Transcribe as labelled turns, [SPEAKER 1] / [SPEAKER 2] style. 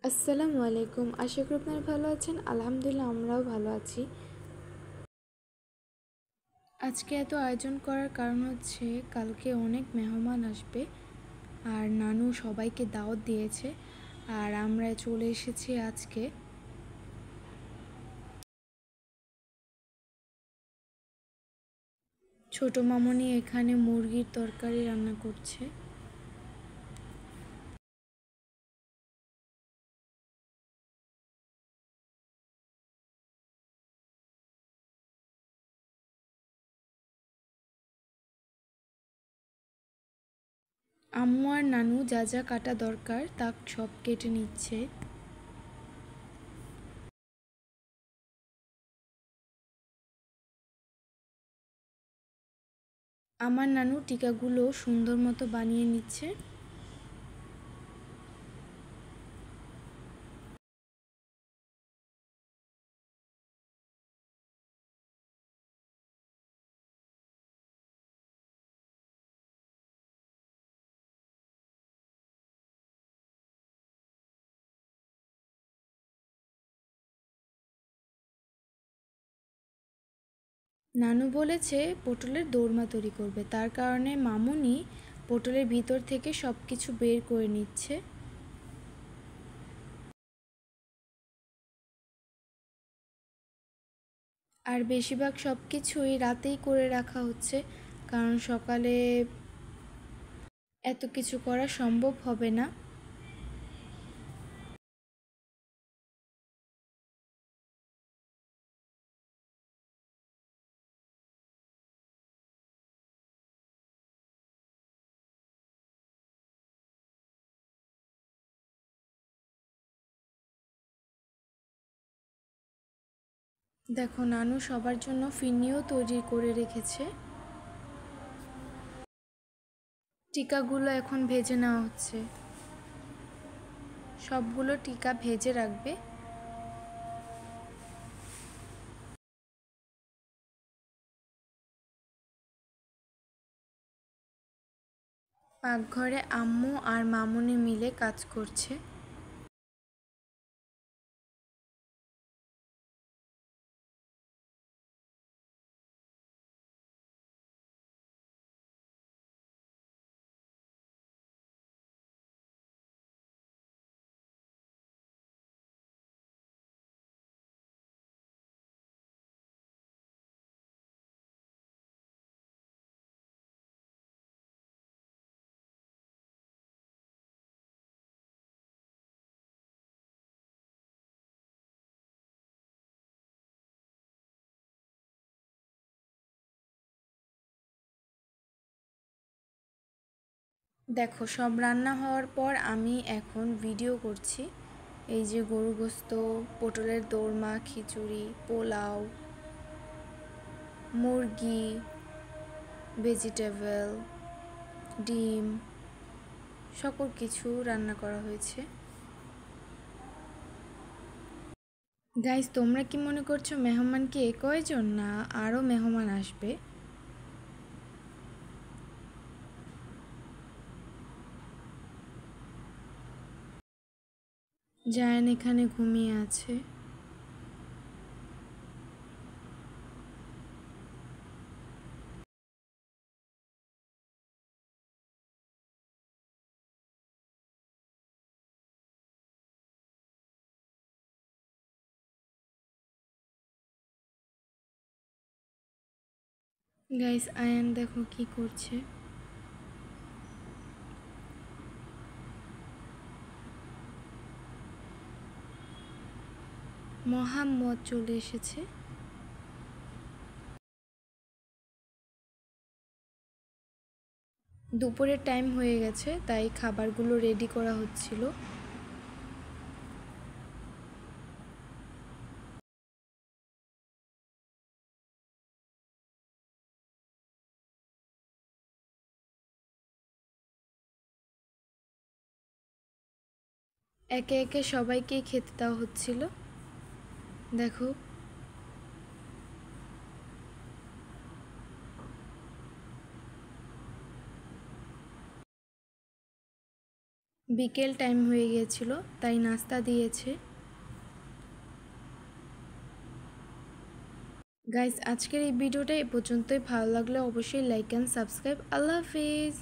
[SPEAKER 1] আসসালামু আলাইকুম। আশা করি আপনারা ভালো আছেন। আলহামদুলিল্লাহ আমরাও ভালো আছি। আজকে এত আয়োজন করার কারণ হচ্ছে কালকে অনেক মেহমান আসবে আর নানু সবাইকে দাওয়াত দিয়েছে আর আমরা চলে এসেছি আজকে। ছোট মামনি এখানে মুরগির তরকারি রান্না করছে। আম্মু আর নানু যা যা কাটা দরকার তা সব কেটে নিচ্ছে। আমার নানু টিকাগুলো সুন্দর মতো বানিয়ে নিচ্ছে। নানু বলেছে পটলের দোরমা তৈরি করবে, তার কারণে মামুনি পটলের ভিতর থেকে সব কিছু বের করে নিচ্ছে। আর বেশিরভাগ সব কিছুই রাতেই করে রাখা হচ্ছে, কারণ সকালে এত কিছু করা সম্ভব হবে না। দেখো নানু সবার জন্য ফিরনিও তৈরি করে রেখেছে। টিকাগুলো এখন ভেজে নেওয়া হচ্ছে। সবগুলো টিকা ভেজে রাখবে। পাকঘরে আম্মু আর মামুনি মিলে কাজ করছে। দেখো সব রান্না হওয়ার পর আমি এখন ভিডিও করছি। এই যে গরু গোস্ত, পটলের দোরমা, খিচুড়ি, পোলাও, মুরগি, ভেজিটেবল, ডিম, সকল কিছু রান্না করা হয়েছে। গাইস, তোমরা কি মনে করছো মেহমান কি কয়জন, না আরও মেহমান আসবে? জায়ান এখানে ঘুমিয়ে আছে। গাইস, আয়ান দেখো কি করছে। মোহাম্মদ চলে এসেছে। দুপুরের টাইম হয়ে গেছে, তাই খাবারগুলো রেডি করা হচ্ছিল। একে একে সবাইকেই খেতে দেওয়া হচ্ছিল। দেখো বিকেল টাইম হয়ে গিয়েছিল, তাই নাস্তা দিয়েছে। গাইস, আজকের এই ভিডিওটা এ পর্যন্তই। ভালো লাগলে অবশ্যই like and subscribe. Allah Hafiz.